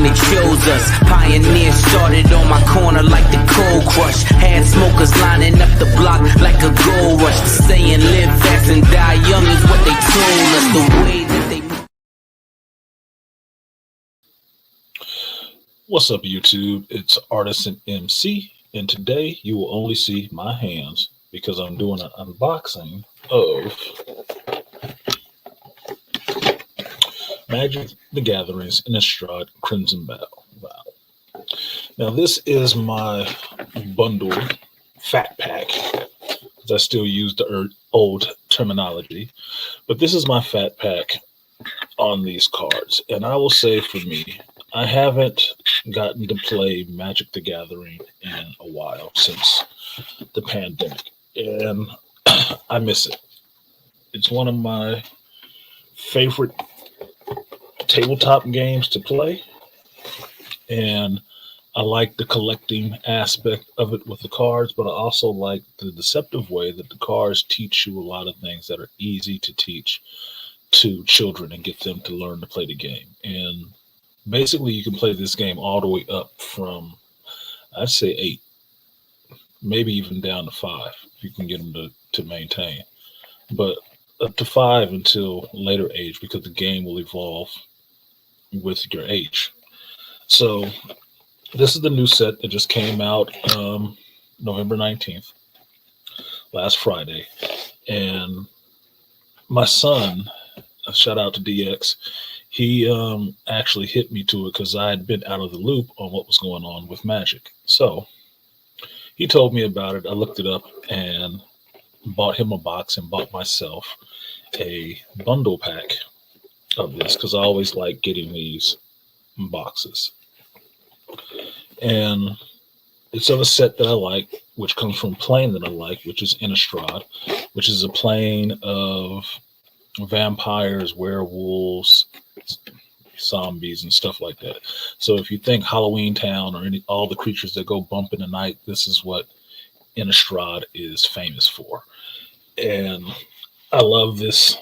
they chose us. Pioneers started on my corner like the cold crush. Had smokers lining up the block like a gold rush. To stay and live fast and die young is what they told us. The way that they... What's up, YouTube? It's Artisan MC, and today you will only see my hands because I'm doing an unboxing of Magic the Gathering's Innistrad Crimson Vow. Now, this is my bundled fat pack. I still use the old terminology, but this is my fat pack on these cards. And I will say, for me, I haven't gotten to play Magic the Gathering in a while since the pandemic, and I miss it. It's one of my favorite tabletop games to play, and I like the collecting aspect of it with the cards, but I also like the deceptive way that the cards teach you a lot of things that are easy to teach to children and get them to learn to play the game. And basically, you can play this game all the way up from, I'd say 8, maybe even down to 5, if you can get them to maintain. But up to 5 until later age, because the game will evolve with your age. So this is the new set that just came out November 19th, last Friday. And my son, shout out to DX, he actually hit me to it because I had been out of the loop on what was going on with Magic. So he told me about it. I looked it up and bought him a box and bought myself a bundle pack of this because I always like getting these boxes. And it's of a set that I like, which comes from plane that I like, which is Innistrad, which is a plane of vampires, werewolves, zombies, and stuff like that. So if you think Halloween Town or all the creatures that go bump in the night, this is what Innistrad is famous for. And I love this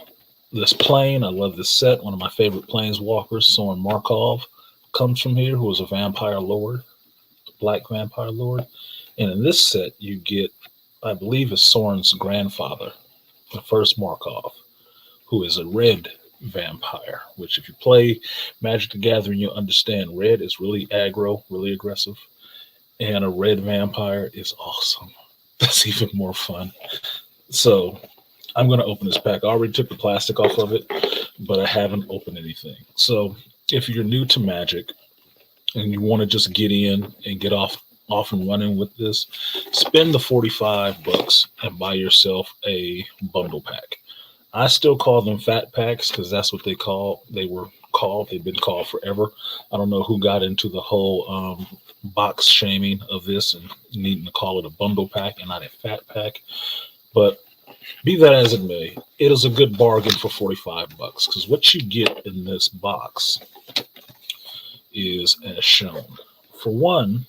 plane. I love this set. One of my favorite planeswalkers, Soren Markov, comes from here, who is a vampire lord, black vampire lord. And in this set, you get, I believe, is Soren's grandfather, the first Markov, who is a red vampire, which if you play Magic the Gathering, you'll understand red is really aggro, really aggressive. And a red vampire is awesome. That's even more fun. So I'm going to open this pack. I already took the plastic off of it, but I haven't opened anything. So if you're new to Magic and you want to just get in and get off and running with this, spend the $45 and buy yourself a bundle pack. I still call them fat packs because that's what they were called. They've been called forever. I don't know who got into the whole box shaming of this and needing to call it a bundle pack and not a fat pack. But be that as it may, it is a good bargain for $45 because what you get in this box is as shown. For one,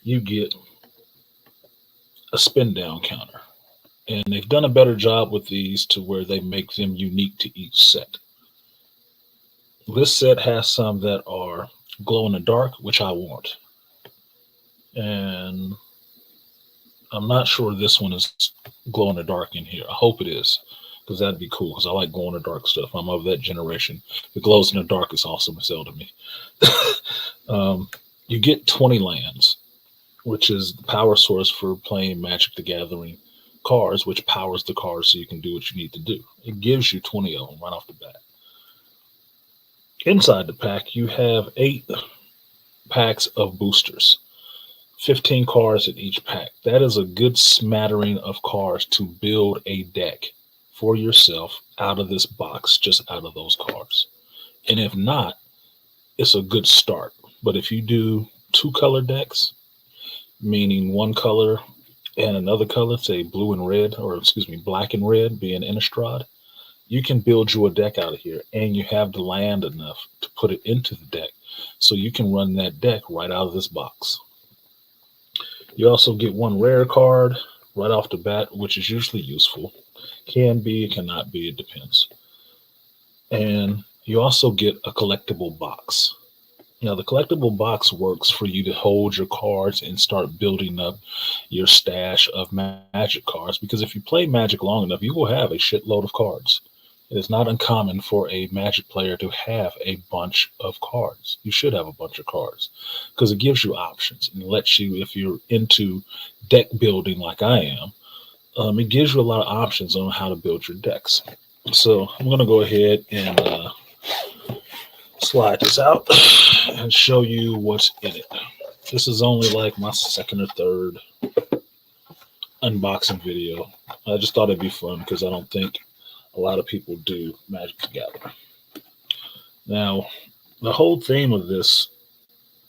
you get a spin down counter. And they've done a better job with these to where they make them unique to each set. This set has some that are glow in the dark, which I want. And I'm not sure this one is glow in the dark in here. I hope it is, because that'd be cool, because I like glow in the dark stuff. I'm of that generation. The glows in the dark is awesome as hell to me. You get 20 lands, which is the power source for playing Magic the Gathering cards, which powers the cards so you can do what you need to do. It gives you 20 of them right off the bat. Inside the pack, you have 8 packs of boosters, 15 cards in each pack. That is a good smattering of cards to build a deck for yourself out of this box, just out of those cards. And if not, it's a good start. But if you do 2 color decks, meaning one color and another color, say blue and red, or excuse me, black and red being Innistrad, you can build you a deck out of here, and you have the land enough to put it into the deck so you can run that deck right out of this box. You also get 1 rare card right off the bat, which is usually useful. Can be, cannot be, it depends. And you also get a collectible box. Now, the collectible box works for you to hold your cards and start building up your stash of magic cards. Because if you play magic long enough, you will have a shitload of cards. It is not uncommon for a magic player to have a bunch of cards. You should have a bunch of cards because it gives you options and lets you, if you're into deck building like I am, it gives you a lot of options on how to build your decks. So I'm going to go ahead and slide this out and show you what's in it. This is only like my second or third unboxing video. I just thought it'd be fun because I don't think a lot of people do Magic the Gathering. Now, the whole theme of this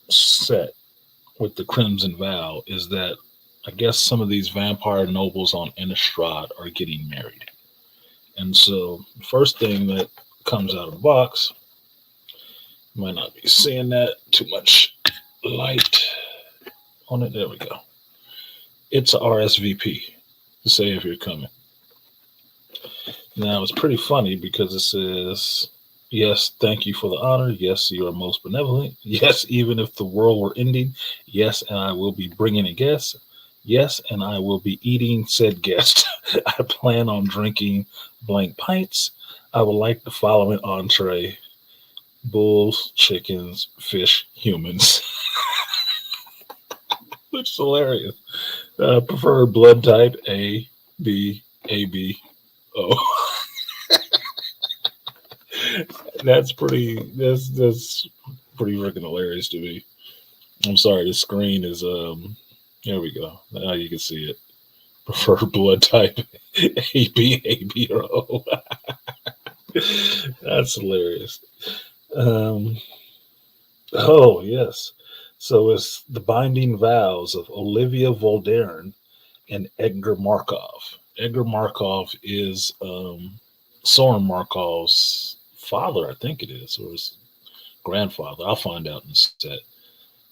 set with the Crimson Vow is that I guess some of these vampire nobles on Innistrad are getting married. And so the first thing that comes out of the box, you might not be seeing that, too much light on it. There we go. It's a RSVP to say if you're coming. Now, it's pretty funny because it says, yes, thank you for the honor. Yes, you are most benevolent. Yes, even if the world were ending. Yes, and I will be bringing a guest. Yes, and I will be eating said guest. I plan on drinking blank pints. I would like the following entree: bulls, chickens, fish, humans. Which is hilarious. Preferred blood type A, B, AB, O. That's pretty freaking hilarious to me. I'm sorry, the screen is there we go. Now you can see it. Preferred blood type AB, AB, or O. That's hilarious. Oh yes. So it's the binding vows of Olivia Voldaren and Edgar Markov. Edgar Markov is Soren Markov's father, I think it is, or his grandfather. I'll find out in a set.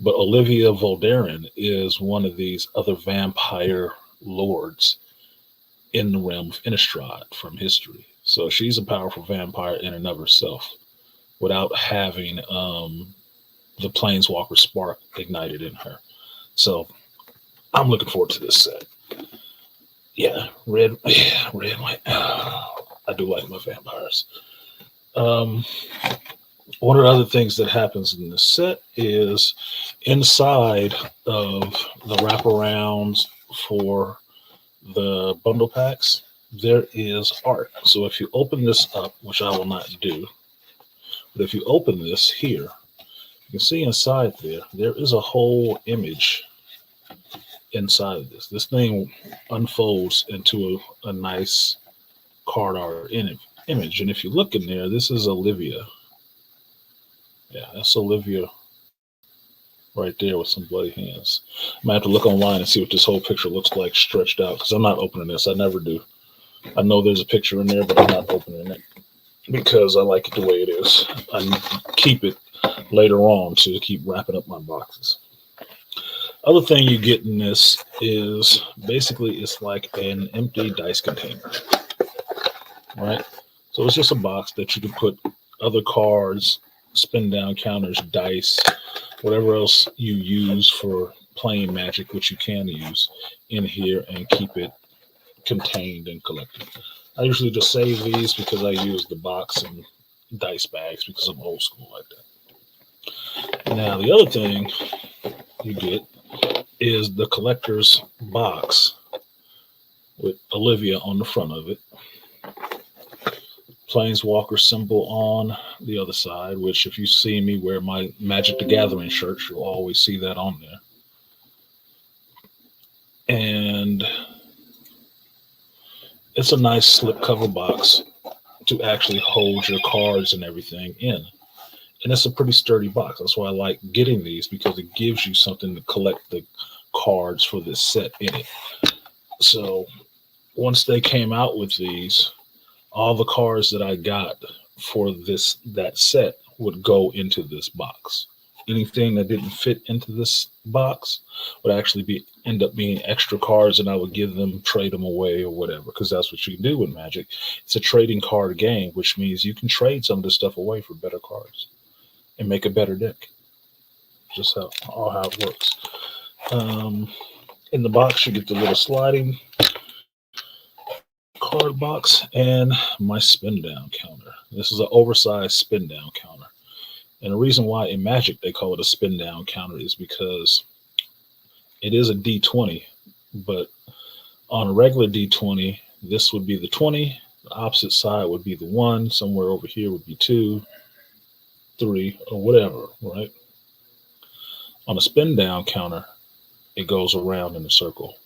But Olivia Voldaren is one of these other vampire lords in the realm of Innistrad from history. So she's a powerful vampire in and of herself without having the Planeswalker spark ignited in her. So I'm looking forward to this set. Yeah, red, white. I do like my vampires. One of the other things that happens in this set is inside of the wraparounds for the bundle packs, there is art. So if you open this up, which I will not do, but if you open this here, you can see inside there is a whole image inside of this. This thing unfolds into a nice card art image. And if you look in there, this is Olivia. Yeah, that's Olivia right there with some bloody hands. I might have to look online and see what this whole picture looks like stretched out, because I'm not opening this. I never do. I know there's a picture in there, but I'm not opening it because I like it the way it is. I keep it later on to keep wrapping up my boxes. Other thing you get in this is basically it's like an empty dice container, right? So it's just a box that you can put other cards, spin down counters, dice, whatever else you use for playing Magic, which you can use in here and keep it contained and collected. I usually just save these because I use the box and dice bags because I'm old school like that. Now, the other thing you get is the collector's box with Olivia on the front of it. Planeswalker symbol on the other side, which if you see me wear my Magic the Gathering shirt, you'll always see that on there. And it's a nice slipcover box to actually hold your cards and everything in. And it's a pretty sturdy box. That's why I like getting these, because it gives you something to collect the cards for this set in it. So once they came out with these, all the cards that I got for that set would go into this box. Anything that didn't fit into this box would actually end up being extra cards, and I would give them, trade them away or whatever, because that's what you can do with Magic. It's a trading card game, which means you can trade some of this stuff away for better cards and make a better deck. Just how it works. In the box, you get the little sliding card box and my spin down counter. This is an oversized spin down counter. And the reason why in Magic they call it a spin down counter is because it is a D20, but on a regular D20, this would be the 20, the opposite side would be the 1, somewhere over here would be 2, 3, or whatever, right? On a spin down counter, it goes around in a circle.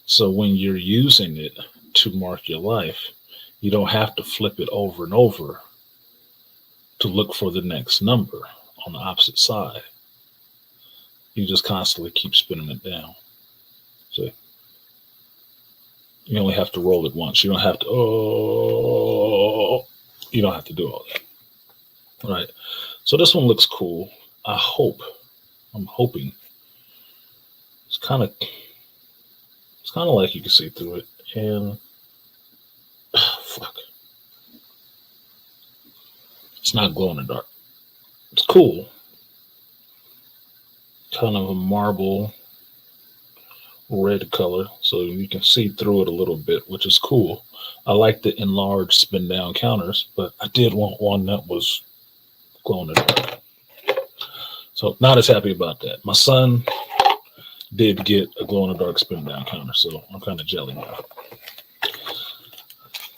So when you're using it to mark your life, you don't have to flip it over and over to look for the next number on the opposite side. You just constantly keep spinning it down. So you only have to roll it once. You don't have to, you don't have to do all that. All right. So this one looks cool. I'm hoping. It's kind of like you can see through it. And fuck. It's not glow in the dark. It's cool. Kind of a marble red color, so you can see through it a little bit, which is cool. I like the enlarged spin down counters, but I did want one that was glow in the dark. So not as happy about that. My son did get a glow in the dark spin down counter, so I'm kind of jelly now.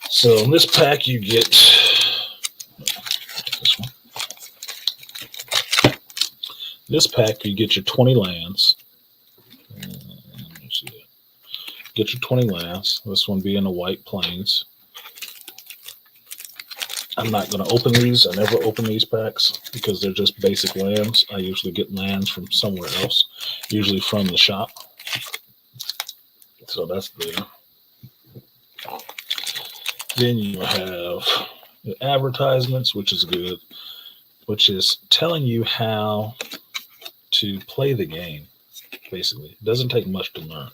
So in this pack you get this one. This pack you get your 20 lands. Get your 20 lands. This one being the White Plains. I'm not going to open these. I never open these packs because they're just basic lands. I usually get lands from somewhere else, usually from the shop. So that's there. Then you have the advertisements, which is good, which is telling you how to play the game. Basically, it doesn't take much to learn,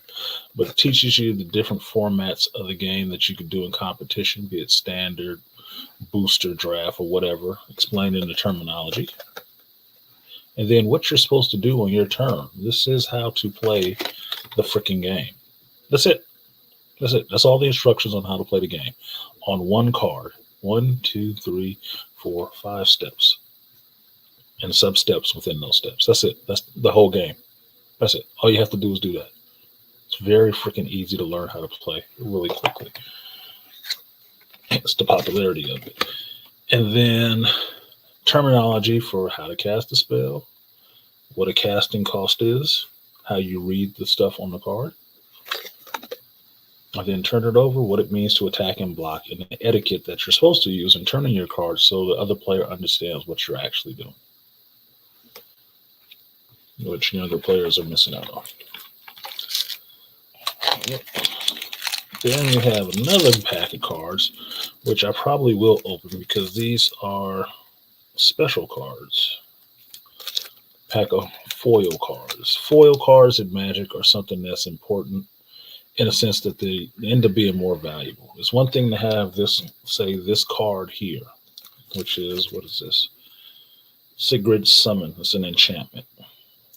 but it teaches you the different formats of the game that you could do in competition, be it standard, booster, draft, or whatever, explaining the terminology. And then what you're supposed to do on your turn. This is how to play the freaking game. That's it. That's it. That's all the instructions on how to play the game. On one card. 1, 2, 3, 4, 5 steps. And sub-steps within those steps. That's it. That's the whole game. That's it. All you have to do is do that. It's very freaking easy to learn how to play really quickly. It's the popularity of it. And then terminology for how to cast a spell, what a casting cost is, how you read the stuff on the card. And then turn it over, what it means to attack and block, and the etiquette that you're supposed to use in turning your cards so the other player understands what you're actually doing, which younger players are missing out on. Yep. Then you have another pack of cards, which I probably will open because these are special cards. Pack of foil cards. Foil cards in Magic are something that's important in a sense that they end up being more valuable. It's one thing to have this, say, this card here, which is, what is this? Sigrid's Summon. It's an enchantment.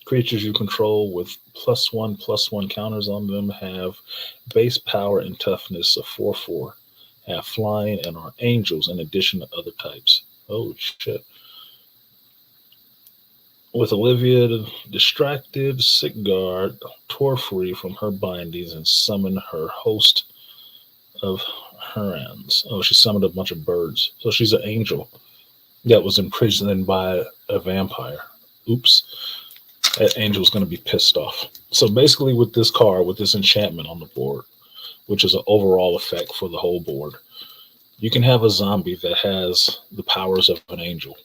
Creatures you control with +1/+1 counters on them have base power and toughness of 4/4, have flying, and are angels in addition to other types. Oh shit. With Olivia distracted, Sigurd tore free from her bindings and summoned her host of herons. Oh, she summoned a bunch of birds. So she's an angel that was imprisoned by a vampire. Oops. That angel's going to be pissed off. So basically with this card, with this enchantment on the board, which is an overall effect for the whole board, you can have a zombie that has the powers of an angel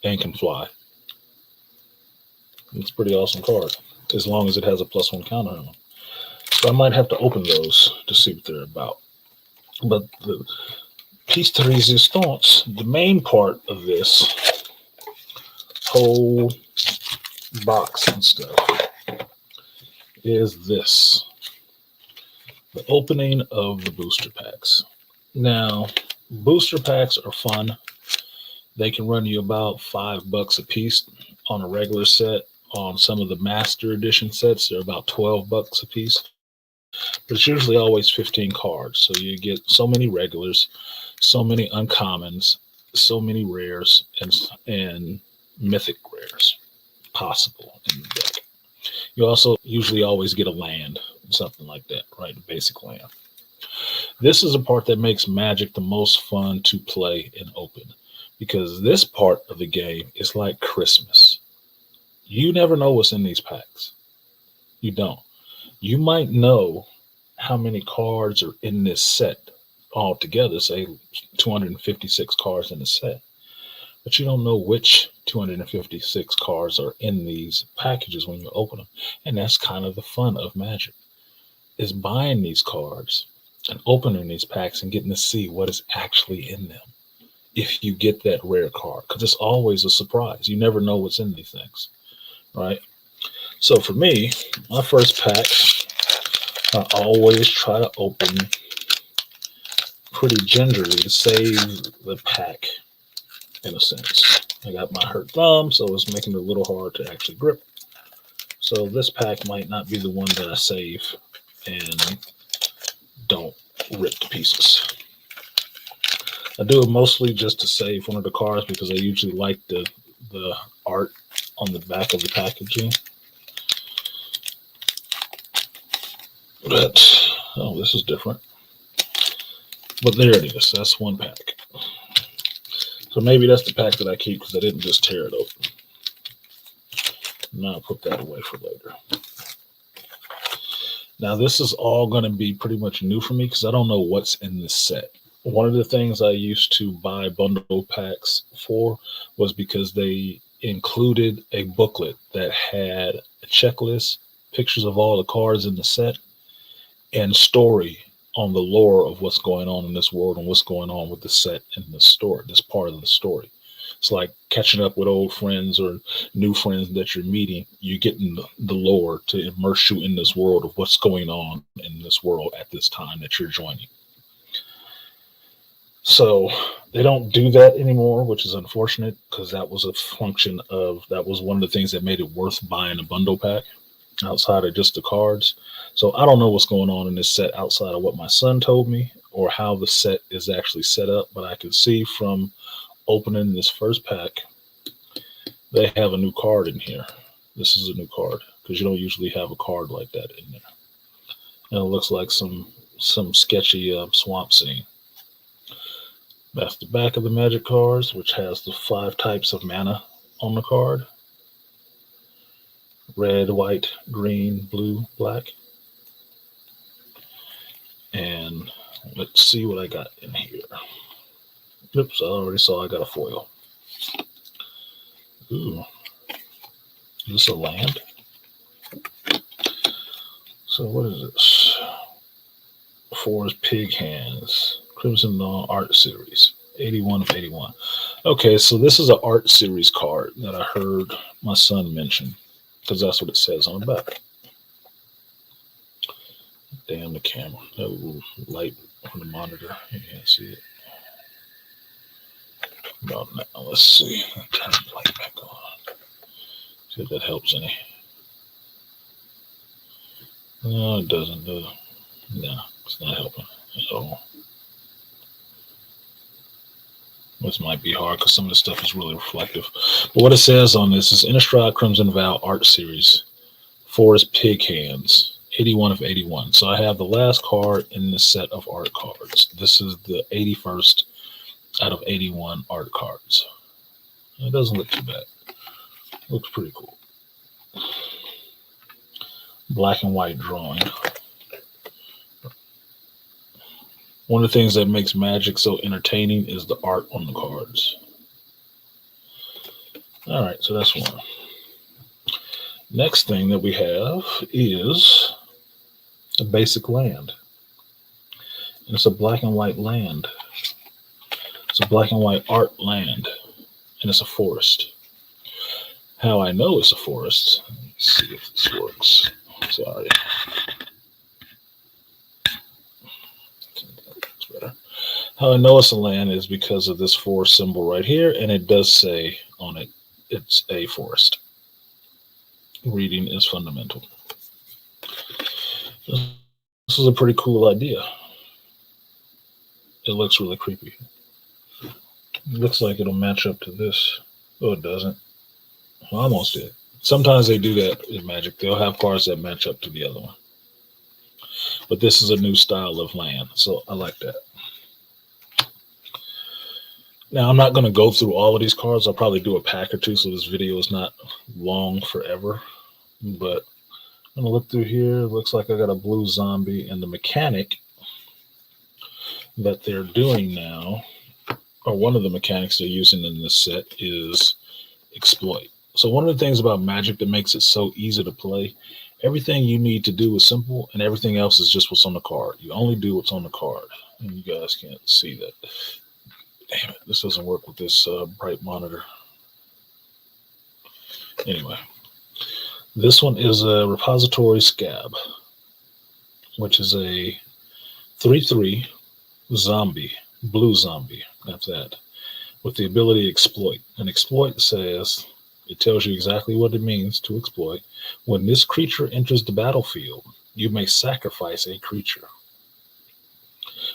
and can fly. It's a pretty awesome card, as long as it has a +1 counter on them. So I might have to open those to see what they're about. But the piece de resistance, the main part of this whole box and stuff, is this. The opening of the booster packs. Now, booster packs are fun They can run you about $5 a piece on a regular set. On some of the master edition sets, they're about $12 a piece. But it's usually always 15 cards. So you get so many regulars, so many uncommons, so many rares, and mythic rares possible in the deck. You also usually always get a land, something like that, right? A basic land. This is a part that makes Magic the most fun to play and open, because this part of the game is like Christmas. You never know what's in these packs. You don't. You might know how many cards are in this set altogether, say 256 cards in the set, but you don't know which 256 cards are in these packages when you open them. And that's kind of the fun of Magic, is buying these cards and opening these packs and getting to see what is actually in them if you get that rare card, because it's always a surprise. You never know what's in these things, right? So for me, my first pack, I always try to open pretty gingerly to save the pack, in a sense. I got my hurt thumb, so it's making it a little hard to actually grip. So this pack might not be the one that I save and don't rip to pieces. I do it mostly just to save one of the cards, because I usually like the art on the back of the packaging. But, oh, this is different. But there it is. That's one pack. So maybe that's the pack that I keep, because I didn't just tear it open. Now I'll put that away for later. Now this is all going to be pretty much new for me, because I don't know what's in this set. One of the things I used to buy bundle packs for was because they included a booklet that had a checklist, pictures of all the cards in the set, and story on the lore of what's going on in this world and what's going on with the set and the story, this part of the story. It's like catching up with old friends or new friends that you're meeting. You're getting the lore to immerse you in this world of what's going on in this world at this time that you're joining. So they don't do that anymore, which is unfortunate, because that was a function of, that was one of the things that made it worth buying a bundle pack outside of just the cards. So I don't know what's going on in this set outside of what my son told me, or how the set is actually set up, but I can see from opening this first pack, they have a new card in here. This is a new card, because you don't usually have a card like that in there. And it looks like some sketchy swamp scene. That's the back of the Magic cards, which has the 5 types of mana on the card: red, white, green, blue, black. And let's see what I got in here. Oops, I already saw I got a foil. Ooh. Is this a land? So what is this? Forest Pig Hands. Crimson Dawn Art Series. 81 of 81. Okay, so this is an art series card that I heard my son mention, because that's what it says on the back. Damn the camera. That little light on the monitor. You can't see it. About now, let's see. Turn the light back on. See if that helps any. No, it doesn't. No, it's not helping at all. This might be hard because some of the stuff is really reflective. But what it says on this is Innistrad Crimson Vow Art Series, Forest Pig Hands, 81 of 81. So I have the last card in this set of art cards. This is the 81st out of 81 art cards. It doesn't look too bad. It looks pretty cool. Black and white drawing. One of the things that makes Magic so entertaining is the art on the cards. All right, so that's one. Next thing that we have is a basic land. And it's a black and white land. It's a black and white art land. And it's a forest. How I know it's a forest, let me see if this works. Sorry. Better. How I know it's a land is because of this forest symbol right here, and it does say on it, it's a forest. Reading is fundamental. This is a pretty cool idea. It looks really creepy. It looks like it'll match up to this. Oh, it doesn't. Well, almost did. Sometimes they do that in Magic. They'll have cards that match up to the other one. But this is a new style of land, so I like that. Now, I'm not going to go through all of these cards. I'll probably do a pack or two, so this video is not long forever. But I'm going to look through here. It looks like I got a blue zombie, and the mechanic that they're doing now, or one of the mechanics they're using in this set, is exploit. So one of the things about Magic that makes it so easy to play, everything you need to do is simple, and everything else is just what's on the card. You only do what's on the card, and you guys can't see that. Damn it, this doesn't work with this bright monitor. Anyway, this one is a Repository Scab, which is a 3/3 zombie, blue zombie, that's that, with the ability to exploit. And exploit says, it tells you exactly what it means to exploit. When this creature enters the battlefield, you may sacrifice a creature.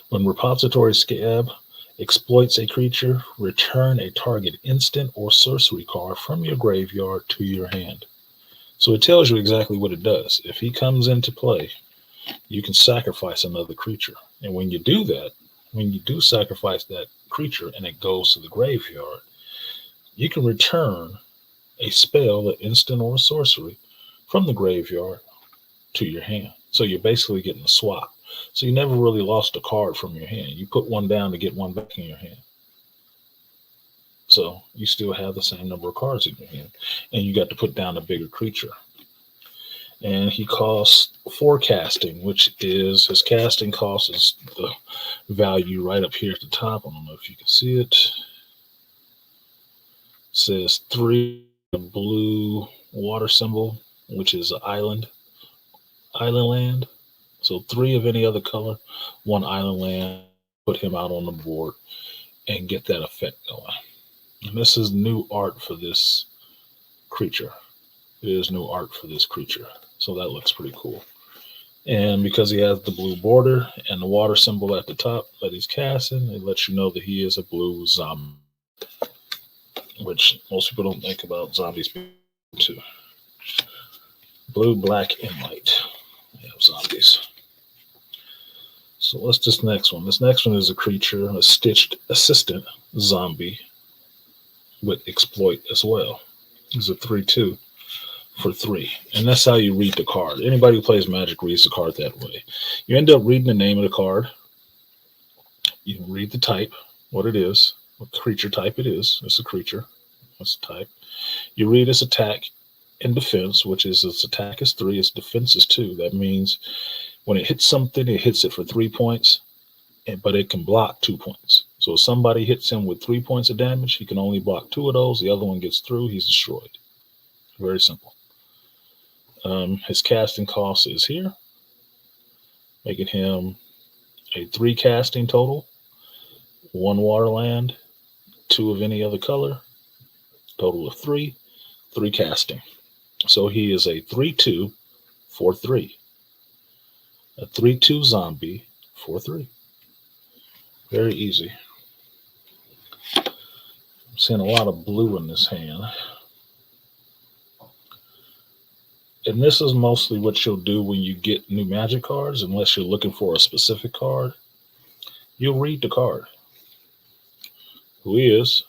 When Repository Scab exploits a creature, return a target instant or sorcery card from your graveyard to your hand. So it tells you exactly what it does. If he comes into play, you can sacrifice another creature. And when you do that, when you do sacrifice that creature and it goes to the graveyard, you can return a spell, an instant or a sorcery, from the graveyard to your hand. So you're basically getting a swap. So you never really lost a card from your hand. You put one down to get one back in your hand. So you still have the same number of cards in your hand. And you got to put down a bigger creature. And he costs 4 casting, which is, his casting cost is the value right up here at the top. I don't know if you can see it. It says 3, a blue water symbol, which is an island land. So 3 of any other color, 1 island land, put him out on the board and get that effect going. And this is new art for this creature. It is new art for this creature. So that looks pretty cool. And because he has the blue border and the water symbol at the top that he's casting, it lets you know that he is a blue zombie, which most people don't think about zombies too. Blue, black, and white. We have zombies. So what's this next one? This next one is a creature, a stitched assistant zombie with exploit as well. It's a 3/2 for 3. And that's how you read the card. Anybody who plays Magic reads the card that way. You end up reading the name of the card. You read the type, what it is, what creature type it is. It's a creature. That's the type. You read its attack and defense, which is its attack is 3, its defense is 2. That means when it hits something, it hits it for 3 points, but it can block 2 points. So if somebody hits him with 3 points of damage, he can only block 2 of those. The other one gets through, he's destroyed. Very simple. His casting cost is here, making him a 3 casting total, 1 water land, 2 of any other color, total of 3 casting. So he is a 3/2 for 3. A 3/2 zombie for 3. Very easy. I'm seeing a lot of blue in this hand. And this is mostly what you'll do when you get new Magic cards, unless you're looking for a specific card. You'll read the card. Who he is,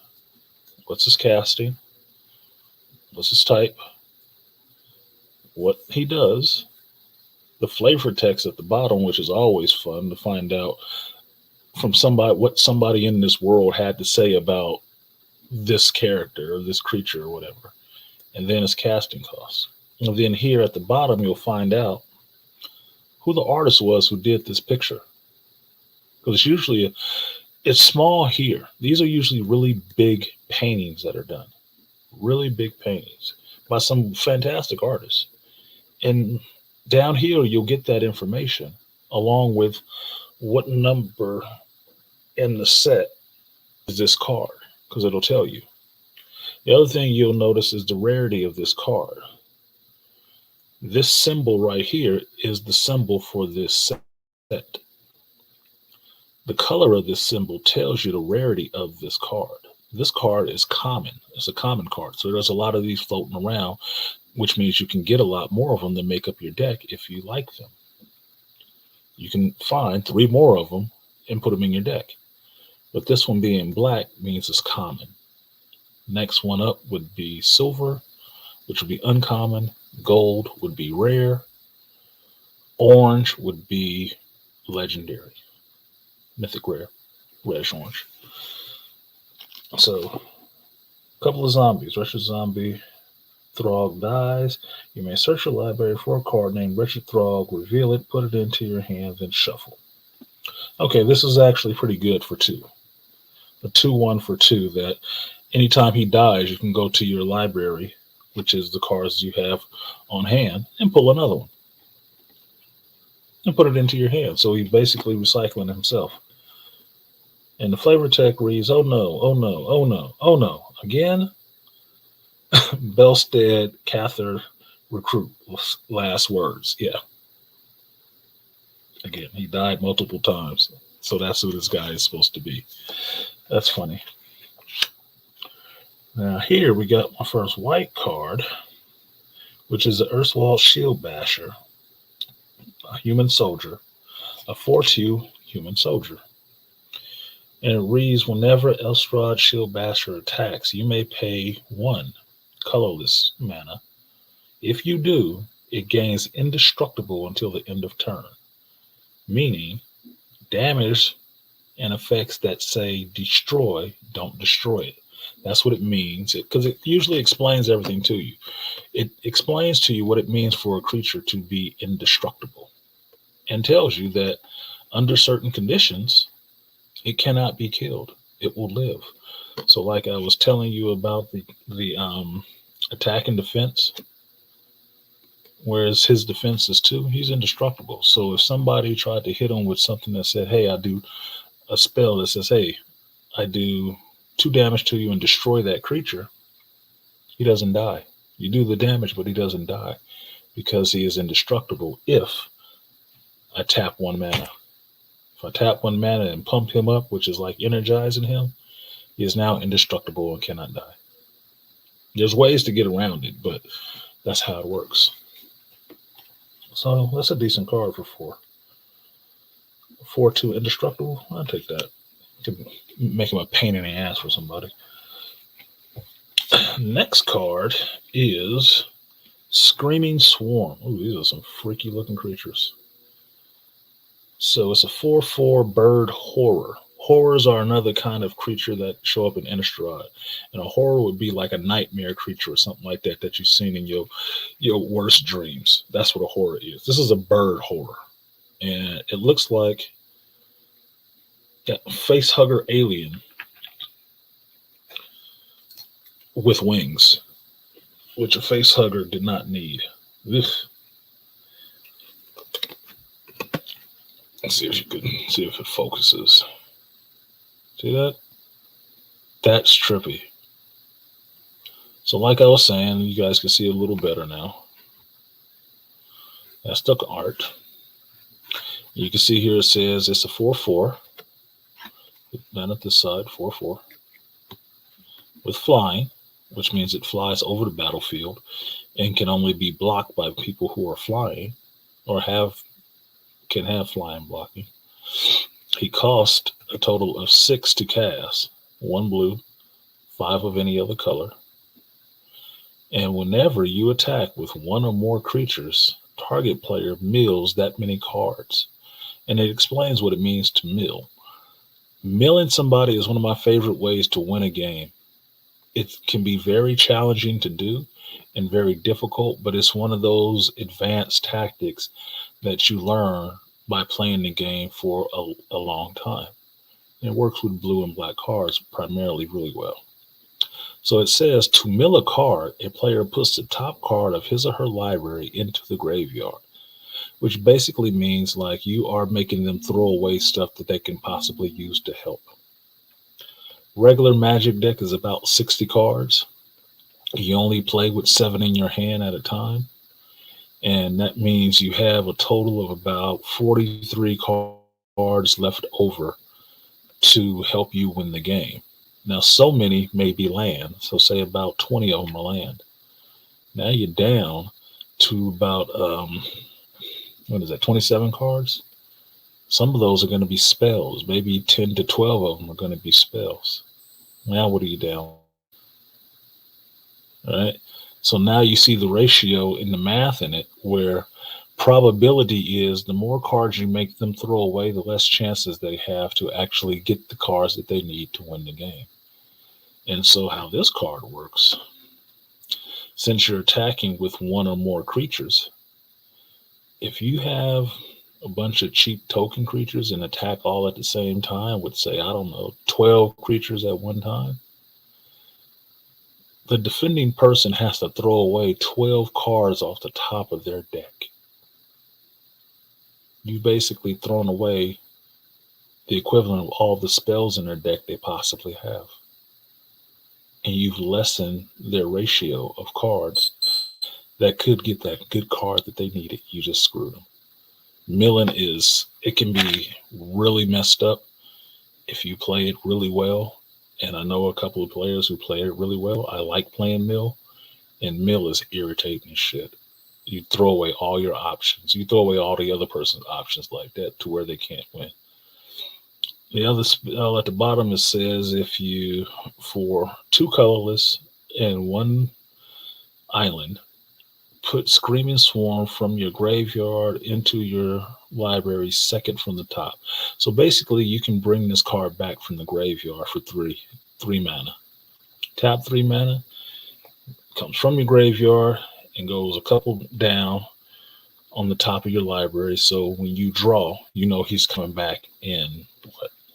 what's his casting, what's his type, what he does, the flavor text at the bottom, which is always fun to find out from somebody what somebody in this world had to say about this character or this creature or whatever. And then his casting costs. And then here at the bottom, you'll find out who the artist was who did this picture. Because usually it's small here. These are usually really big paintings that are done. Really big paintings by some fantastic artists. And down here, you'll get that information along with what number in the set is this card, because it'll tell you. The other thing you'll notice is the rarity of this card. This symbol right here is the symbol for this set. The color of this symbol tells you the rarity of this card. This card is common. It's a common card. So there's a lot of these floating around, which means you can get a lot more of them to make up your deck if you like them. You can find 3 more of them and put them in your deck. But this one being black means it's common. Next one up would be silver, which would be uncommon. Gold would be rare. Orange would be legendary. Mythic rare. Reddish orange. So, a couple of zombies. Wretched Zombie Throg dies. You may search your library for a card named Wretched Throg, reveal it, put it into your hand, then shuffle. Okay, this is actually pretty good for 2. A 2-1 for 2 that anytime he dies, you can go to your library, which is the cards you have on hand, and pull another one. And put it into your hand. So he's basically recycling himself. And the flavor text reads, oh no, oh no, oh no, oh no. Again, Belstead Cather recruit, last words. Yeah. Again, he died multiple times. So that's who this guy is supposed to be. That's funny. Now here we got my first white card, which is the Erstwald Shield Basher, a human soldier, a 4/2 human soldier. And it reads, whenever Erstwald Shield Basher attacks, you may pay 1 colorless mana. If you do, it gains indestructible until the end of turn, meaning damage and effects that say destroy don't destroy it. That's what it means, because it usually explains everything to you. It explains to you what it means for a creature to be indestructible and tells you that under certain conditions, it cannot be killed. It will live. So like I was telling you about the attack and defense, whereas his defense is 2, he's indestructible. So if somebody tried to hit him with something that said, hey, I do a spell that says, hey, I do 2 damage to you and destroy that creature, he doesn't die. You do the damage, but he doesn't die because he is indestructible if I tap 1 mana. If I tap 1 mana and pump him up, which is like energizing him, he is now indestructible and cannot die. There's ways to get around it, but that's how it works. So that's a decent card for 4. 4/2 indestructible. I'll take that. Could make him a pain in the ass for somebody. Next card is Screaming Swarm. Ooh, these are some freaky looking creatures. So it's a 4/4 bird horror. Horrors are another kind of creature that show up in Innistrad. And a horror would be like a nightmare creature or something like that that you've seen in your worst dreams. That's what a horror is. This is a bird horror. And it looks like a face hugger alien with wings, which a face hugger did not need. Ugh. Let's see if you could see if it focuses. See that? That's trippy. So like I was saying, you guys can see a little better now. That's the art. You can see here it says it's a 4/4. Down at this side, 4/4. With flying, which means it flies over the battlefield and can only be blocked by people who are flying or can have flying blocking. He cost a total of 6 to cast, 1 blue, 5 of any other color. And whenever you attack with 1 or more creatures, target player mills that many cards. And it explains what it means to mill. Milling somebody is one of my favorite ways to win a game. It can be very challenging to do and very difficult, but it's one of those advanced tactics that you learn by playing the game for a long time. And it works with blue and black cards primarily really well. So it says, to mill a card, a player puts the top card of his or her library into the graveyard. which basically means like you are making them throw away stuff that they can possibly use to help. Regular Magic deck is about 60 cards. You only play with 7 in your hand at a time. And that means you have a total of about 43 cards left over to help you win the game. Now, so many may be land. So say about 20 of them are land. Now you're down to about, 27 cards? Some of those are going to be spells. Maybe 10 to 12 of them are going to be spells. Now what are you down? All right. So now you see the ratio in the math in it, where probability is the more cards you make them throw away, the less chances they have to actually get the cards that they need to win the game. And so how this card works, since you're attacking with one or more creatures, if you have a bunch of cheap token creatures and attack all at the same time with, say, 12 creatures at one time, the defending person has to throw away 12 cards off the top of their deck. You've basically thrown away the equivalent of all the spells in their deck they possibly have. And you've lessened their ratio of cards that could get that good card that they needed. You just screwed them. Milling it can be really messed up if you play it really well. And I know a couple of players who play it really well. I like playing mill, and mill is irritating as shit. You throw away all your options. You throw away all the other person's options like that to where they can't win. The other spell at the bottom, it says if you, for 2 colorless and 1 island, put Screaming Swarm from your graveyard into your library second from the top. So basically, you can bring this card back from the graveyard for 3 mana. Tap 3 mana, comes from your graveyard and goes a couple down on the top of your library. So when you draw, you know he's coming back in,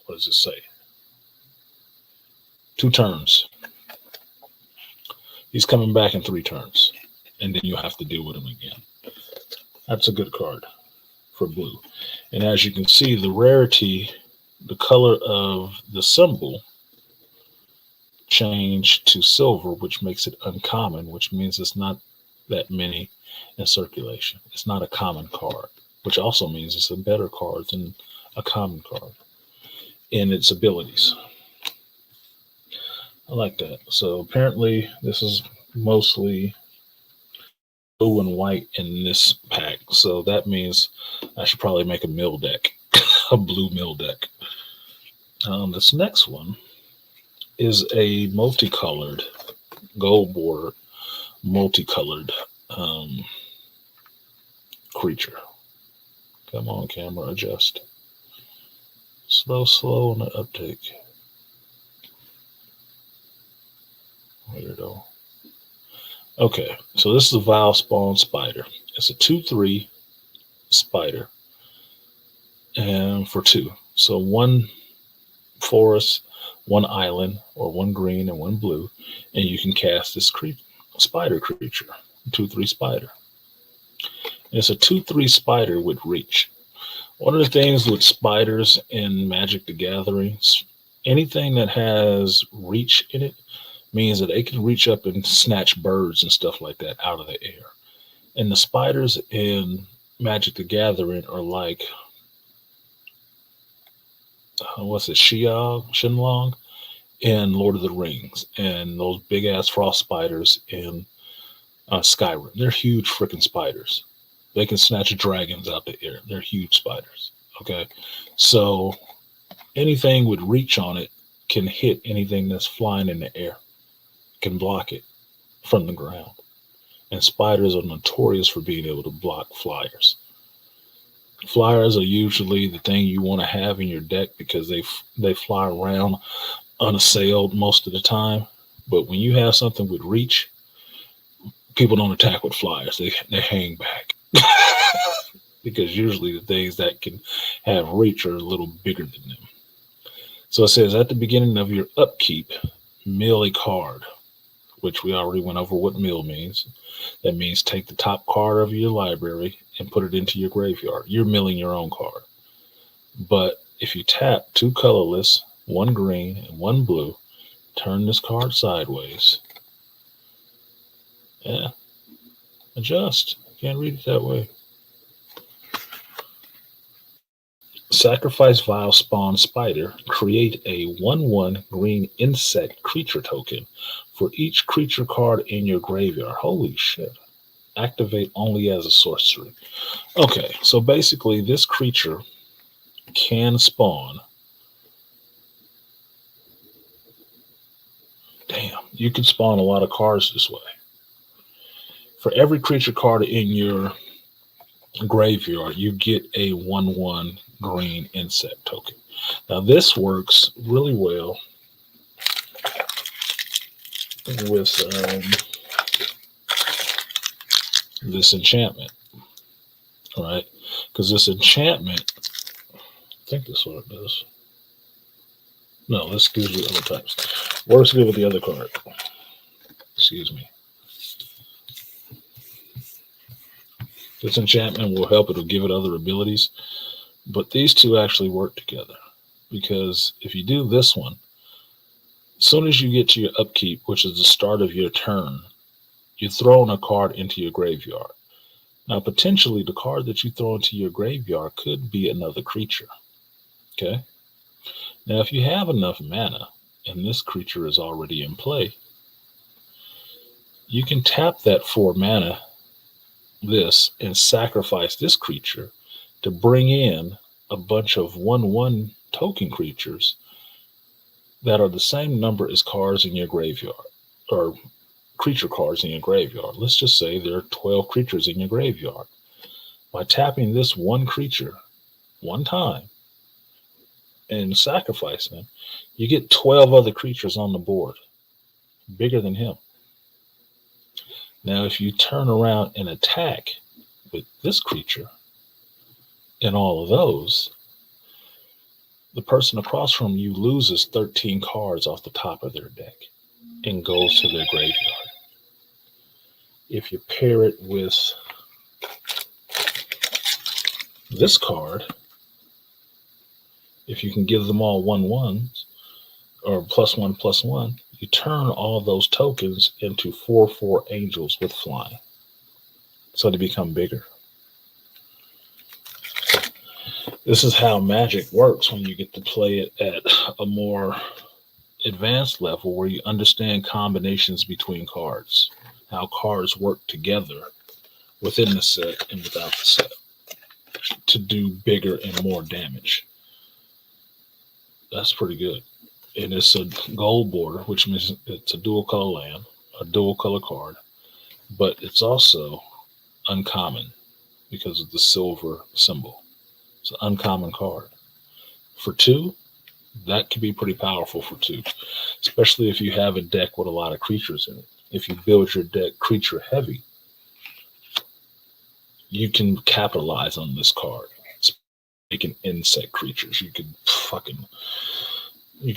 what does it say? 2 turns. He's coming back in 3 turns. And then you have to deal with him again. That's a good card for blue. And as you can see, the rarity, the color of the symbol changed to silver, which makes it uncommon, which means it's not that many in circulation. It's not a common card, which also means it's a better card than a common card in its abilities. I like that. So apparently this is mostly blue and white in this pack. So that means I should probably make a mill deck, a blue mill deck. This next one is a multicolored, gold border, multicolored creature. Come on, camera, adjust. Slow on the uptake. Weirdo. Okay, so this is a Vile Spawn Spider. It's a 2/3 spider, and for 2. So 1 forest, 1 island, or 1 green and 1 blue, and you can cast this spider creature, 2/3 spider. And it's a 2/3 spider with reach. One of the things with spiders in Magic the Gathering, anything that has reach in it means that they can reach up and snatch birds and stuff like that out of the air. And the spiders in Magic the Gathering are like, Shinlong in Lord of the Rings, and those big ass frost spiders in Skyrim. They're huge freaking spiders. They can snatch dragons out the air. They're huge spiders. Okay, so anything with reach on it can hit anything that's flying in the air, can block it from the ground. And spiders are notorious for being able to block flyers. Flyers are usually the thing you want to have in your deck because they fly around unassailed most of the time. But when you have something with reach, people don't attack with flyers. They hang back. Because usually the things that can have reach are a little bigger than them. So it says at the beginning of your upkeep, mill a card, which we already went over what mill means. That means take the top card of your library and put it into your graveyard. You're milling your own card. But if you tap 2 colorless, 1 green, and 1 blue, turn this card sideways. Yeah, adjust. Can't read it that way. Sacrifice Vile Spawn Spider. Create a 1/1 green insect creature token for each creature card in your graveyard. Holy shit. Activate only as a sorcery. Okay, so basically this creature can spawn. Damn, you can spawn a lot of cards this way. For every creature card in your graveyard, you get a 1/1 green insect token. Now this works really well with this enchantment, right? Because this enchantment, I think that's what it does. No, this gives you other types. Works good with the other card. Excuse me. This enchantment will help. It'll give it other abilities. But these two actually work together. Because if you do this one, as soon as you get to your upkeep, which is the start of your turn, you're throwing a card into your graveyard. Now, potentially, the card that you throw into your graveyard could be another creature. Okay? Now, if you have enough mana, and this creature is already in play, you can tap that 4 mana, this, and sacrifice this creature to bring in a bunch of 1/1 token creatures that are the same number as cards in your graveyard, or creature cards in your graveyard. Let's just say there are 12 creatures in your graveyard. By tapping this one creature one time and sacrificing him, you get 12 other creatures on the board, bigger than him. Now, if you turn around and attack with this creature and all of those, the person across from you loses 13 cards off the top of their deck and goes to their graveyard. If you pair it with this card, if you can give them all 1/1s or +1/+1, you turn all those tokens into 4/4 angels with flying. So they become bigger. This is how Magic works when you get to play it at a more advanced level where you understand combinations between cards, how cards work together within the set and without the set to do bigger and more damage. That's pretty good. And it's a gold border, which means it's a dual color land, a dual color card, but it's also uncommon because of the silver symbol. It's an uncommon card. For 2, that can be pretty powerful for 2, especially if you have a deck with a lot of creatures in it. If you build your deck creature heavy, you can capitalize on this card. It's making insect creatures. You can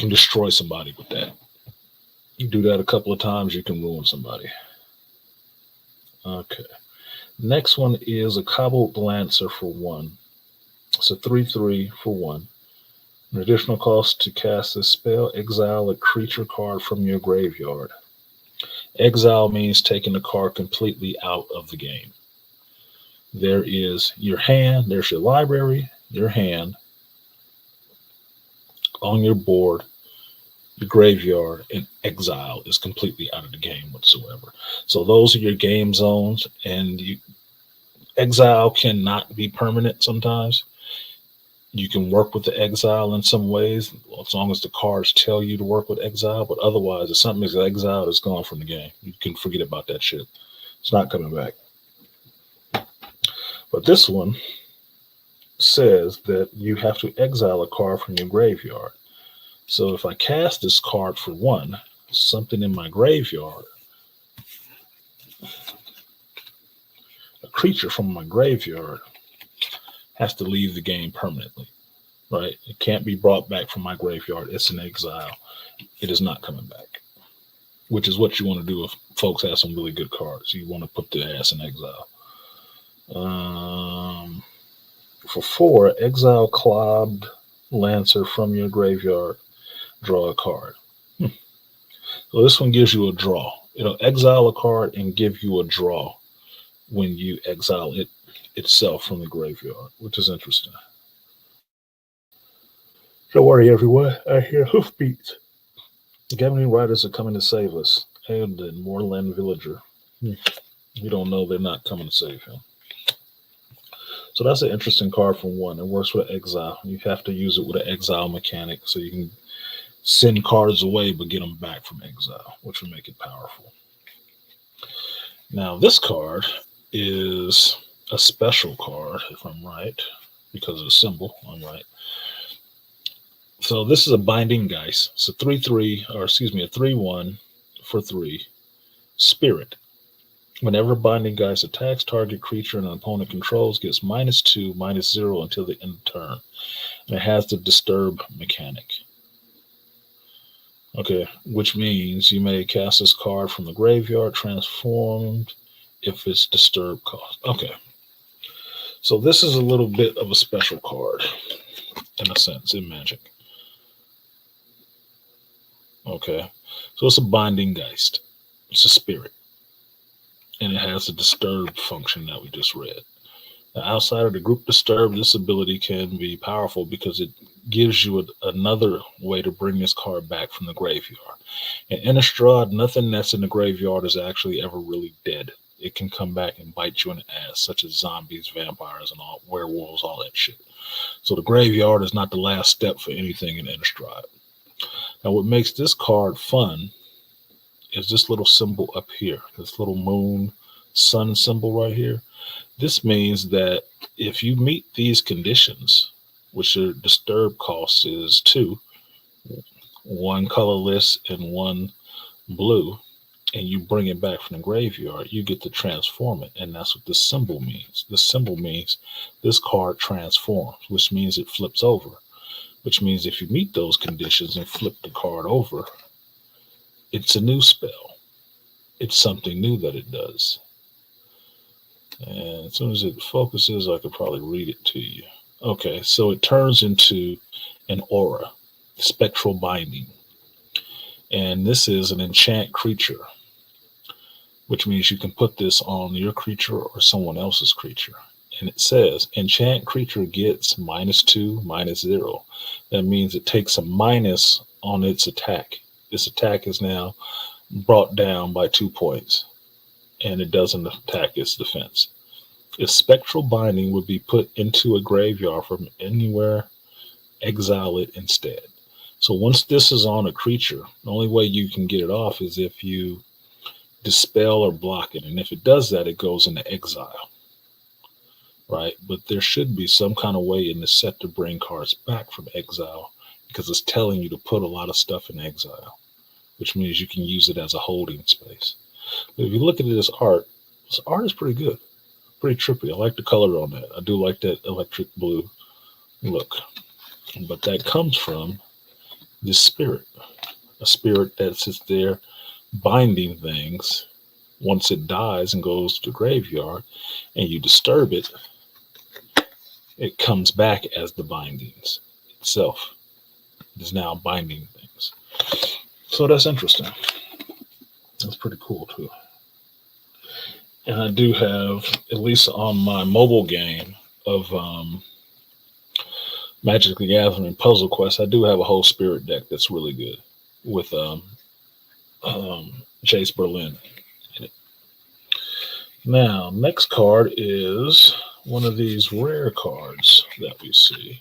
destroy somebody with that. You do that a couple of times, you can ruin somebody. Okay. Next one is a Cobbled Lancer for 1. It's a 3/3 for 1. An additional cost to cast this spell, exile a creature card from your graveyard. Exile means taking the card completely out of the game. There is your hand, there's your library, your hand, on your board, your graveyard, and exile is completely out of the game whatsoever. So those are your game zones, and exile cannot be permanent sometimes. You can work with the exile in some ways, as long as the cards tell you to work with exile, but otherwise, if something is exiled, it's gone from the game. You can forget about that shit. It's not coming back. But this one says that you have to exile a card from your graveyard. So if I cast this card for 1, something in my graveyard, a creature from my graveyard has to leave the game permanently, right? It can't be brought back from my graveyard. It's in exile. It is not coming back, which is what you want to do if folks have some really good cards. You want to put their ass in exile. For 4, exile Clobbed Lancer from your graveyard. Draw a card. So this one gives you a draw. It'll exile a card and give you a draw when you exile it itself from the graveyard, which is interesting. Don't worry, everyone. I hear hoofbeats. The Gathering Riders are coming to save us. And then Moorland Villager. You don't know they're not coming to save him. So that's an interesting card from 1. It works with exile. You have to use it with an exile mechanic so you can send cards away but get them back from exile, which will make it powerful. Now this card is a special card, if I'm right, because of the symbol. I'm right. So this is a Binding Geist. It's a 3/3, or excuse me, a 3/1 for 3 spirit. Whenever Binding Geist attacks target creature an opponent controls, gets -2, -0 until the end of turn. And it has the disturb mechanic. Okay, which means you may cast this card from the graveyard transformed if it's disturb cost. Okay. So this is a little bit of a special card in a sense in Magic. Okay. So it's a Binding Geist. It's a spirit. And it has the disturb function that we just read. Now, outside of the group disturb, this ability can be powerful because it gives you another way to bring this card back from the graveyard. In Innistrad, nothing that's in the graveyard is actually ever really dead. It can come back and bite you in the ass, such as zombies, vampires, and all werewolves, all that shit. So the graveyard is not the last step for anything in Innistrad. Now, what makes this card fun is this little symbol up here, this little moon sun symbol right here. This means that if you meet these conditions, which your disturb cost is 2, 1 colorless and 1 blue, and you bring it back from the graveyard, you get to transform it. And that's what this symbol means. This symbol means this card transforms, which means it flips over, which means if you meet those conditions and flip the card over, it's a new spell. It's something new that it does. And as soon as it focuses, I could probably read it to you. Okay, so it turns into an aura, spectral binding. And this is an enchant creature, which means you can put this on your creature or someone else's creature. And it says, enchant creature gets -2, -0. That means it takes a minus on its attack. This attack is now brought down by 2 points, and it doesn't attack its defense. If spectral binding would be put into a graveyard from anywhere, exile it instead. So once this is on a creature, the only way you can get it off is if you dispel or block it. And if it does that, it goes into exile, right? But there should be some kind of way in the set to bring cards back from exile, because it's telling you to put a lot of stuff in exile, which means you can use it as a holding space. But if you look at this art is pretty good, pretty trippy. I like the color on that. I do like that electric blue look. But that comes from this spirit, a spirit that sits there binding things. Once it dies and goes to the graveyard and you disturb it, it comes back as the bindings itself. It is now binding things. So that's interesting. That's pretty cool too. And I do have, at least on my mobile game of Magic the Gathering Puzzle Quest, I do have a whole spirit deck that's really good with Jace Berlin in it. Now, next card is one of these rare cards that we see.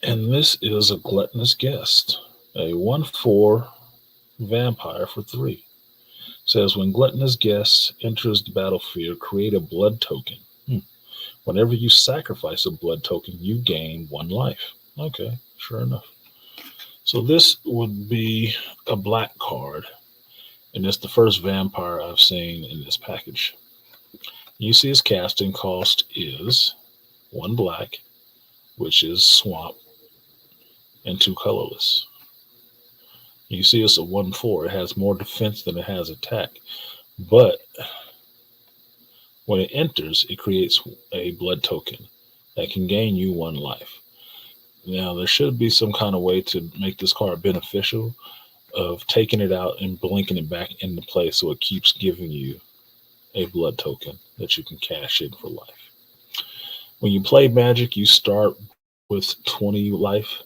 And this is a Gluttonous Guest, a 1/4 vampire for 3. Says when Gluttonous Guest enters the battlefield, create a blood token. Whenever you sacrifice a blood token, you gain 1 life. Okay, sure enough. So this would be a black card, and it's the first vampire I've seen in this package. You see his casting cost is 1 black, which is swamp, and 2 colorless. You see it's a 1/4. It has more defense than it has attack. But When it enters, it creates a blood token that can gain you 1 life. Now, there should be some kind of way to make this card beneficial of taking it out and blinking it back into place so it keeps giving you a blood token that you can cash in for life. When you play Magic, you start with 20 life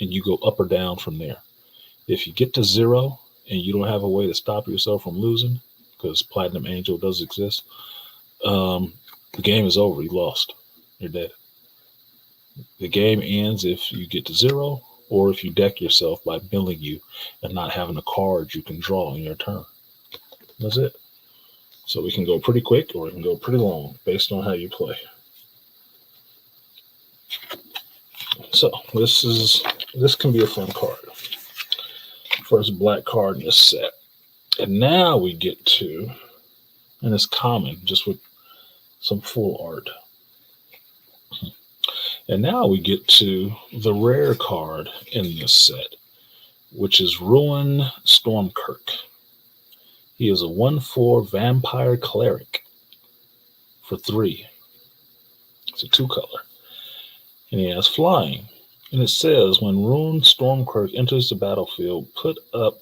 and you go up or down from there. If you get to 0 and you don't have a way to stop yourself from losing, because Platinum Angel does exist, the game is over. You lost. You're dead. The game ends if you get to 0 or if you deck yourself by milling you and not having a card you can draw in your turn. That's it. So we can go pretty quick or we can go pretty long based on how you play. So this can be a fun card. First black card in this set. And now we get to, and it's common, just with some full art. And now we get to the rare card in this set, which is Ruin Stormkirk. He is a 1/4 vampire cleric for 3. It's a 2-color. And he has flying. And it says, when Ruin Stormkirk enters the battlefield, put up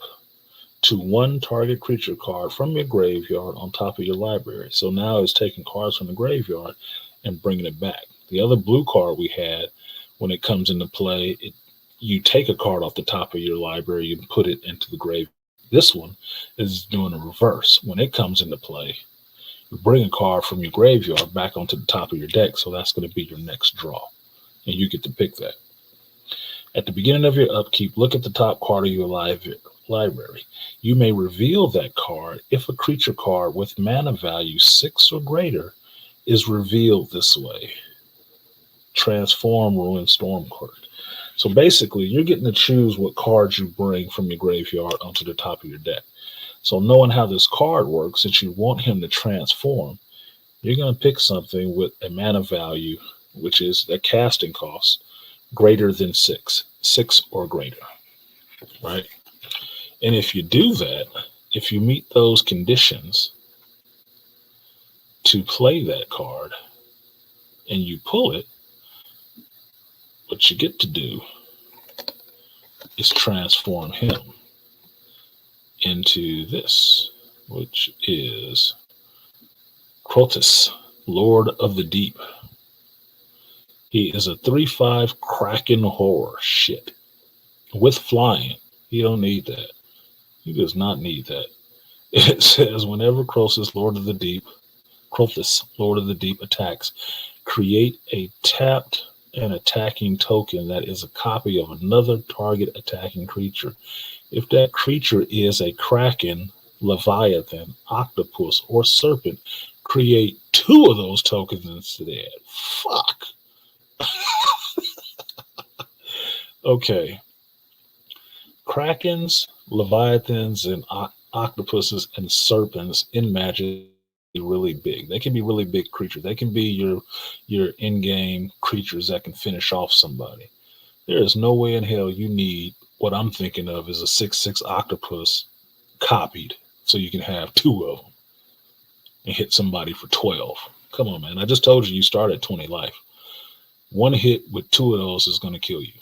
to 1 target creature card from your graveyard on top of your library. So now it's taking cards from the graveyard and bringing it back. The other blue card we had, when it comes into play, you take a card off the top of your library and put it into the grave. This one is doing a reverse. When it comes into play, you bring a card from your graveyard back onto the top of your deck, so that's going to be your next draw, and you get to pick that. At the beginning of your upkeep, look at the top card of your library. You may reveal that card if a creature card with mana value 6 or greater is revealed this way. Transform Ruin Stormkirk. So basically, you're getting to choose what cards you bring from your graveyard onto the top of your deck. So knowing how this card works, since you want him to transform, you're going to pick something with a mana value, which is a casting cost, greater than 6 or greater, right? And if you do that, if you meet those conditions to play that card and you pull it, what you get to do is transform him into this, which is Crotus, Lord of the Deep. He is a 3/5 Kraken horror shit with flying. He don't need that. He does not need that. It says whenever Crotus, Lord of the Deep, attacks, create a tapped and attacking token that is a copy of another target attacking creature. If that creature is a Kraken, Leviathan, Octopus, or Serpent, create 2 of those tokens instead. Fuck. Okay. Krakens, Leviathans, and octopuses and serpents in Magic are really big. They can be really big creatures. They can be your in-game creatures that can finish off somebody. There is no way in hell you need what I'm thinking of as a 6/6 octopus copied so you can have 2 of them and hit somebody for 12. Come on, man. I just told you start at 20 life. 1 hit with 2 of those is going to kill you.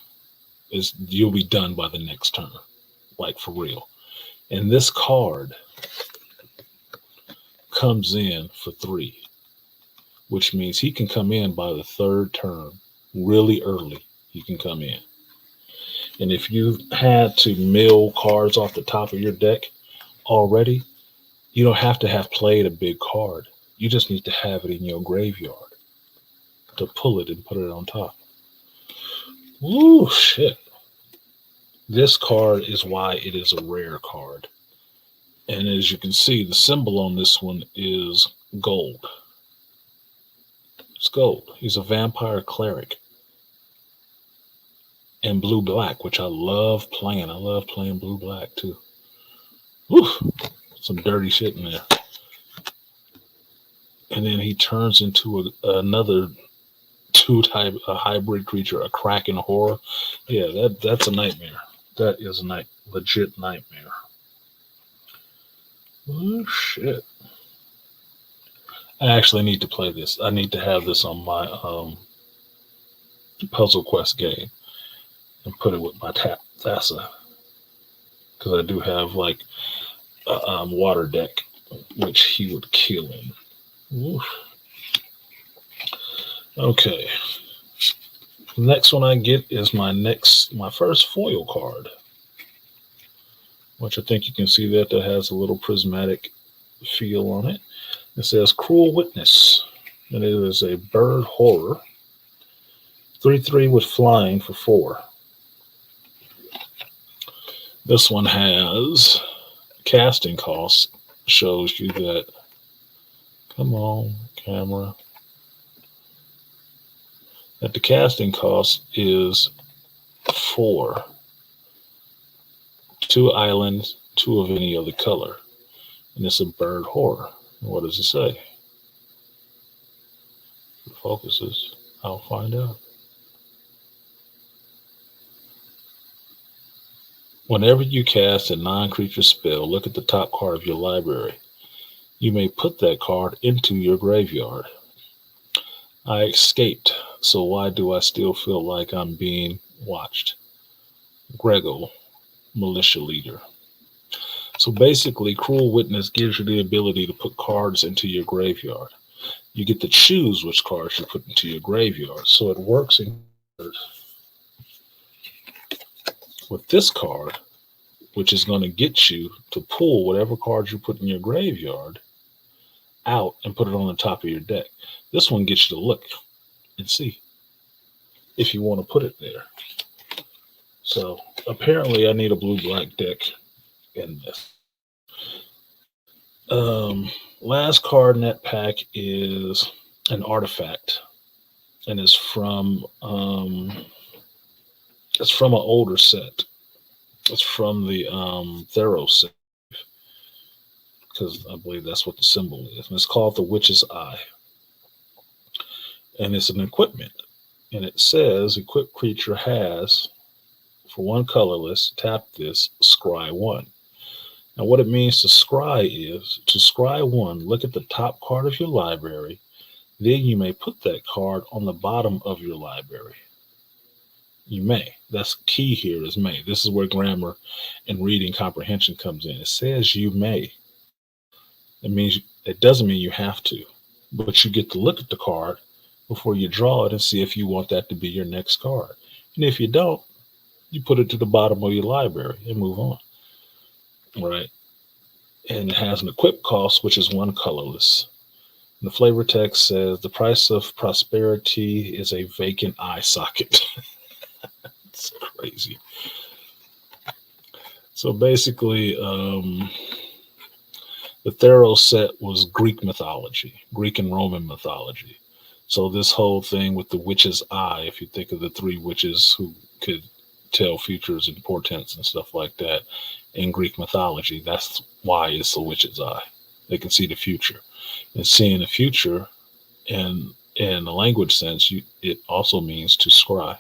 You'll be done by the next turn, like for real. And this card comes in for 3, which means he can come in by the 3rd turn, really early. He can come in. And if you've had to mill cards off the top of your deck already, you don't have to have played a big card. You just need to have it in your graveyard to pull it and put it on top. Ooh, shit. This card is why it is a rare card. And as you can see, the symbol on this one is gold. It's gold. He's a vampire cleric. And blue-black, which I love playing. I love playing blue-black too. Whew, some dirty shit in there. And then he turns into another 2-type, a hybrid creature, a Kraken horror. Yeah, that's a nightmare. That is a legit nightmare. Oh, shit. I actually need to play this. I need to have this on my Puzzle Quest game and put it with my Thassa, because I do have like a water deck, which he would kill in. Oof. Okay. The next one I get is my first foil card, which I think you can see that has a little prismatic feel on it. It says Cruel Witness, and it is a bird horror. 3/3 with flying for 4. This one has casting costs. Shows you that. Come on, camera. That the casting cost is 4. 2 islands, 2 of any other color. And it's a bird horror. What does it say? If it focuses, I'll find out. Whenever you cast a non-creature spell, look at the top card of your library. You may put that card into your graveyard. I escaped, so why do I still feel like I'm being watched? Grego, militia leader. So basically, Cruel Witness gives you the ability to put cards into your graveyard. You get to choose which cards you put into your graveyard. So it works in with this card, which is going to get you to pull whatever cards you put in your graveyard out and put it on the top of your deck. This one gets you to look and see if you want to put it there. So apparently I need a blue-black deck in this. Last card in that pack is an artifact, and it's from an older set. It's from the Thero set, because I believe that's what the symbol is. And it's called the Witch's Eye. And it's an equipment. And it says, equipped creature has, for 1 colorless, tap this, scry 1. Now what it means to scry is, to scry 1, look at the top card of your library. Then you may put that card on the bottom of your library. You may. That's key here is may. This is where grammar and reading comprehension comes in. It says you may. It doesn't mean you have to, but you get to look at the card before you draw it and see if you want that to be your next card. And if you don't, you put it to the bottom of your library and move on. Right? And it has an equip cost, which is 1 colorless. And the flavor text says the price of prosperity is a vacant eye socket. It's crazy. So basically, the Thero set was Greek mythology, Greek and Roman mythology. So this whole thing with the witch's eye, if you think of the 3 witches who could tell futures and portents and stuff like that in Greek mythology, that's why it's the witch's eye. They can see the future. And seeing the future in a language sense, it also means to scry,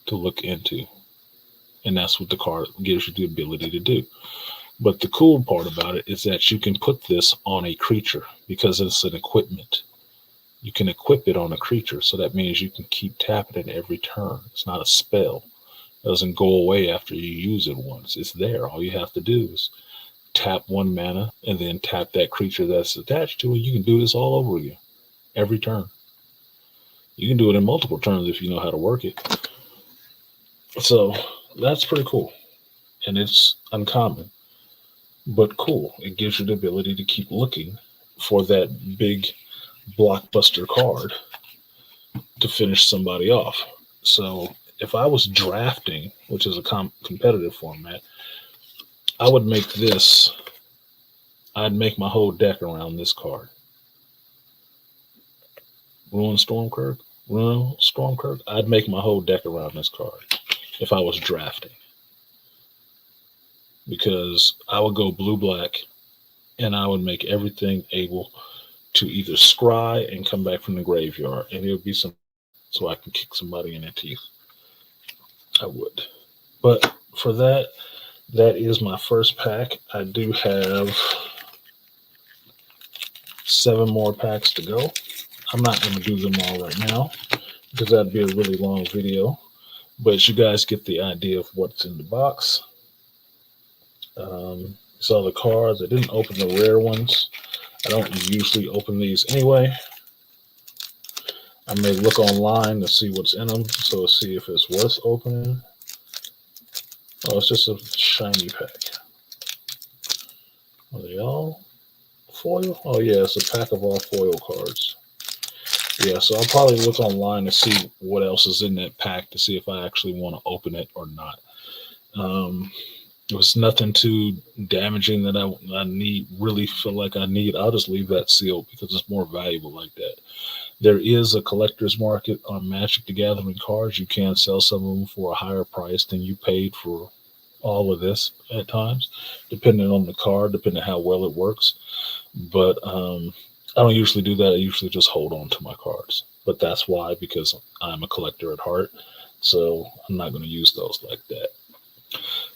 to look into. And that's what the card gives you the ability to do. But the cool part about it is that you can put this on a creature because it's an equipment. You can equip it on a creature, so that means you can keep tapping it every turn. It's not a spell. It doesn't go away after you use it once. It's there. All you have to do is tap 1 mana and then tap that creature that's attached to it. You can do this all over again, every turn. You can do it in multiple turns if you know how to work it. So that's pretty cool. And it's uncommon, but cool. It gives you the ability to keep looking for that big blockbuster card to finish somebody off. So if I was drafting, which is a competitive format, I would make this, I'd make my whole deck around this card. Ruin Stormkirk, I'd make my whole deck around this card if I was drafting. Because I would go blue-black and I would make everything able to either scry and come back from the graveyard, and it would be some, so I can kick somebody in the teeth. I would. But for that is my first pack. I do have 7 more packs to go. I'm not going to do them all right now because that'd be a really long video, but you guys get the idea of what's in the box. Saw the cards. I didn't open the rare ones. I don't usually open these anyway. I may look online to see what's in them, so see if it's worth opening. Oh, it's just a shiny pack. Are they all foil? Oh yeah, it's a pack of all foil cards. Yeah, so I'll probably look online to see what else is in that pack to see if I actually want to open it or not. If it's nothing too damaging that I really feel like I need, I'll just leave that sealed because it's more valuable like that. There is a collector's market on Magic the Gathering cards. You can sell some of them for a higher price than you paid for all of this at times, depending on the card, depending on how well it works. But I don't usually do that. I usually just hold on to my cards. But that's why, because I'm a collector at heart. So I'm not going to use those like that.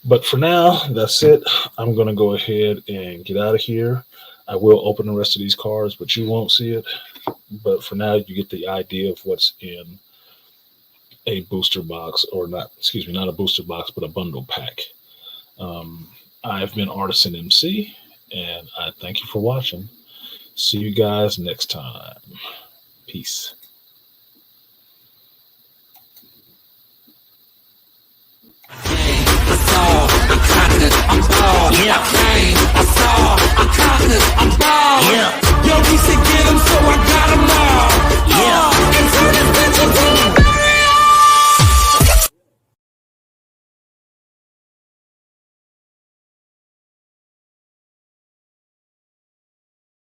But for now, that's it. I'm going to go ahead and get out of here. I will open the rest of these cards, but you won't see it. But for now, you get the idea of what's in a booster box, or not, excuse me, not a booster box, but a bundle pack. I've been Artisan MC, and I thank you for watching. See you guys next time. Peace. I'm bald. Yeah. I saw, I conquered, I'm bald. Yeah. Yo, we